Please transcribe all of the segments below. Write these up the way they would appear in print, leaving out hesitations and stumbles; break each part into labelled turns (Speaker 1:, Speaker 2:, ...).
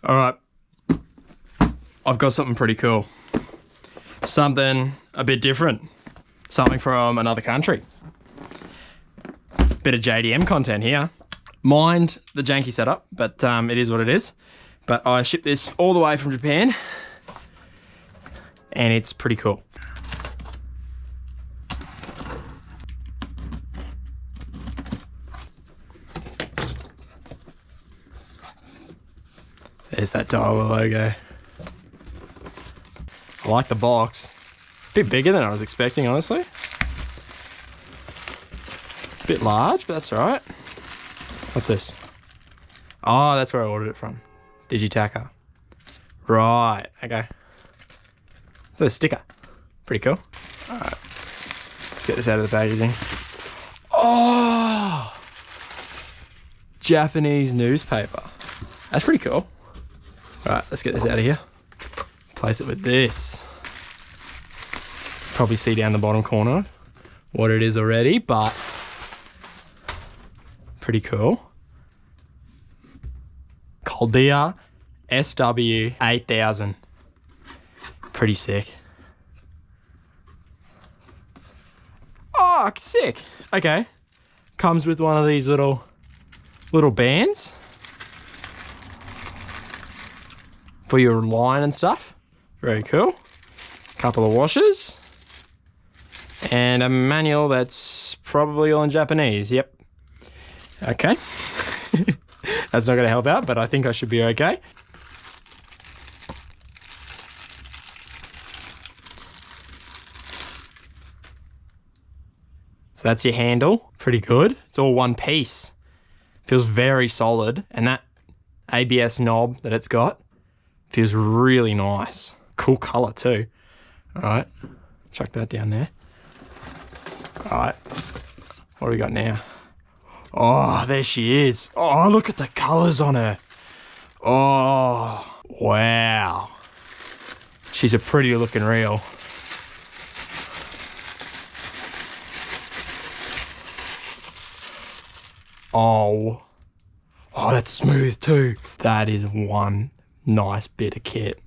Speaker 1: All right, I've got something pretty cool. Something a bit different. Something from another country. Bit of JDM content here. Mind the janky setup, but it is what it is. But I shipped this all the way from Japan, and it's pretty cool. There's that Daiwa logo. I like the box. A bit bigger than I was expecting, honestly. A bit large, but that's all right. What's this? Oh, that's where I ordered it from. Digitaka. Right, okay. So a sticker. Pretty cool. All right, let's get this out of the packaging. Oh! Japanese newspaper. That's pretty cool. All right, let's get this out of here. Place it with this. Probably see down the bottom corner what it is already, but pretty cool. Caldia SW 8000. Pretty sick. Oh, sick. Okay. Comes with one of these little bands for your line and stuff. Very cool. Couple of washers. And a manual that's probably all in Japanese. Yep. Okay. That's not going to help out, but I think I should be okay. So that's your handle. Pretty good. It's all one piece. Feels very solid. And that ABS knob that it's got feels really nice. Cool color too. All right, chuck that down there. All right, what do we got now? Oh, there she is. Oh, look at the colors on her. Oh, wow. She's a pretty looking reel. Oh, that's smooth too. That is one nice bit of kit.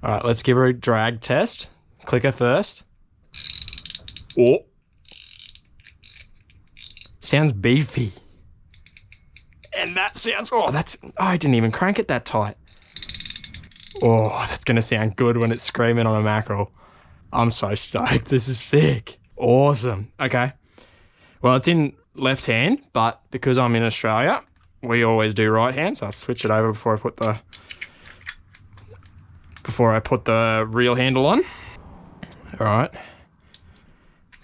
Speaker 1: All right, let's give her a drag test. Clicker first. Oh. Sounds beefy. And that sounds, I didn't even crank it that tight. Oh, that's gonna sound good when it's screaming on a mackerel. I'm so stoked, this is sick. Awesome, okay. Well, it's in left hand, but because I'm in Australia, we always do right hand, so I'll switch it over before I put the reel handle on. All right,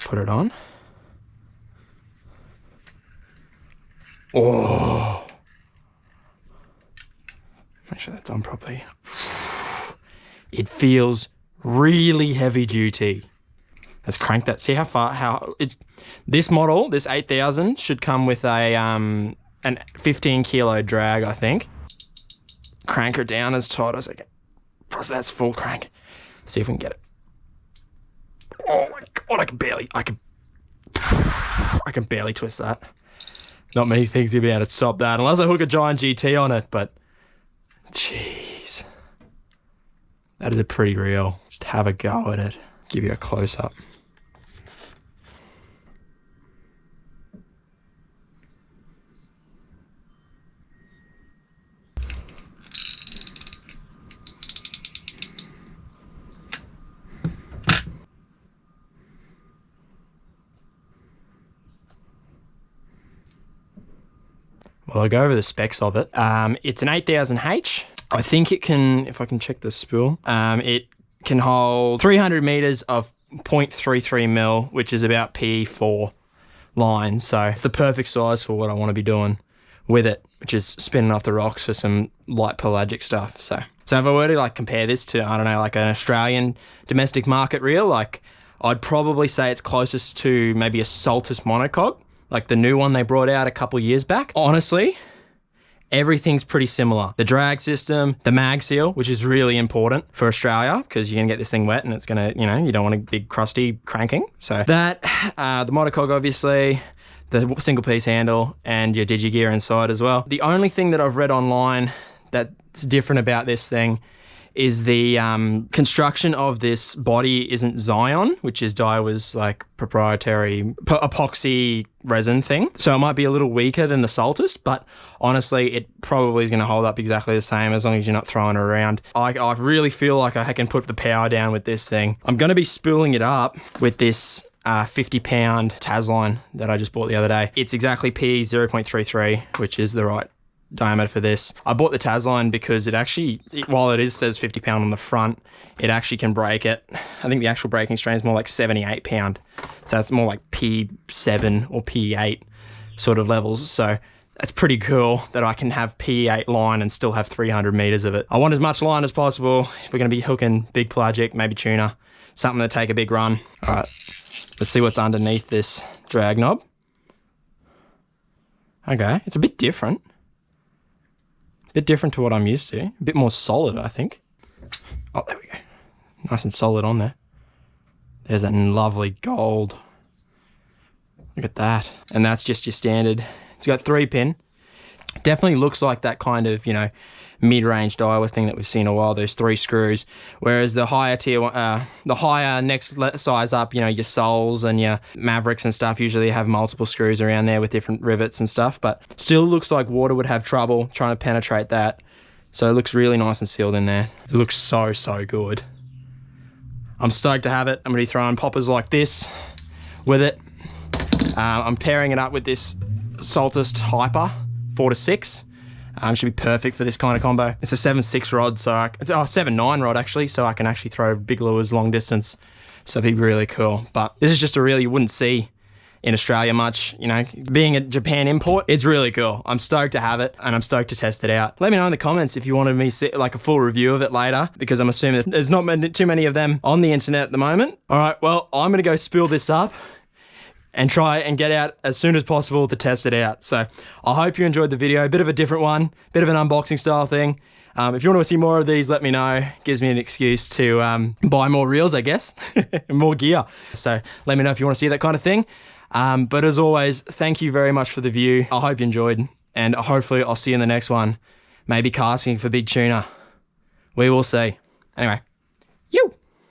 Speaker 1: put it on. Oh, make sure that's on properly. It feels really heavy duty. Let's crank that. See this model, this 8000 should come with an 15 kilo drag, I think. Crank her down as tight as I can. Plus that's full crank. See if we can get it. Oh my God, I can barely twist that. Not many things you'll be able to stop that unless I hook a giant GT on it, but jeez. That is a pretty reel. Just have a go at it. Give you a close up. Well, I'll go over the specs of it. It's an 8000H. I think it can, if I can check the spool, it can hold 300 meters of 0.33 mil, which is about P4 line. So it's the perfect size for what I want to be doing with it, which is spinning off the rocks for some light pelagic stuff. So if I were to like compare this to, I don't know, like an Australian domestic market reel, like I'd probably say it's closest to maybe a Saltus monocog, like the new one they brought out a couple years back. Honestly, everything's pretty similar. The drag system, the mag seal, which is really important for Australia because you're gonna get this thing wet and it's gonna, you don't want a big crusty cranking. So that, the monocog obviously, the single piece handle and your digi gear inside as well. The only thing that I've read online that's different about this thing is the construction of this body isn't Zion, which is Daiwa's like proprietary epoxy resin thing. So it might be a little weaker than the Saltist, but honestly, it probably is going to hold up exactly the same as long as you're not throwing it around. I really feel like I can put the power down with this thing. I'm going to be spooling it up with this 50-pound Tasline that I just bought the other day. It's exactly P 0.33, which is the right diameter for this. I bought the Tasline because it actually, while it says 50 pound on the front, it actually can break it. I think the actual breaking strain is more like 78 pound. So it's more like P7 or P8 sort of levels. So that's pretty cool that I can have P8 line and still have 300 meters of it. I want as much line as possible. If we're going to be hooking big pelagic, maybe tuna, something to take a big run. All right, let's see what's underneath this drag knob. Okay, it's a bit different. Bit different to what I'm used to. A bit more solid, I think. Oh, there we go. Nice and solid on there. There's that lovely gold. Look at that. And that's just your standard. It's got 3-pin. Definitely looks like that kind of, you know, mid-range Daiwa thing that we've seen a while, those 3 screws. Whereas the higher tier, the higher next size up, you know, your Souls and your Mavericks and stuff usually have multiple screws around there with different rivets and stuff, but still looks like water would have trouble trying to penetrate that. So it looks really nice and sealed in there. It looks so, so good. I'm stoked to have it. I'm gonna be throwing poppers like this with it. I'm pairing it up with this Saltist Hyper 4-6. Should be perfect for this kind of combo. It's a 7.6 rod, so it's a 7.9 rod actually, so I can actually throw big lures long distance. So it'd be really cool. But this is just a reel you wouldn't see in Australia much, you know, being a Japan import. It's really cool. I'm stoked to have it and I'm stoked to test it out. Let me know in the comments if you wanted me to see like a full review of it later, because I'm assuming there's not too many of them on the internet at the moment. All right, well, I'm gonna go spool this up and try and get out as soon as possible to test it out. So I hope you enjoyed the video. A bit of a different one, bit of an unboxing style thing. If you want to see more of these, let me know. Gives me an excuse to buy more reels, I guess, and more gear. So let me know if you want to see that kind of thing. But as always, thank you very much for the view. I hope you enjoyed, and hopefully I'll see you in the next one. Maybe casting for big tuna. We will see. Anyway, you.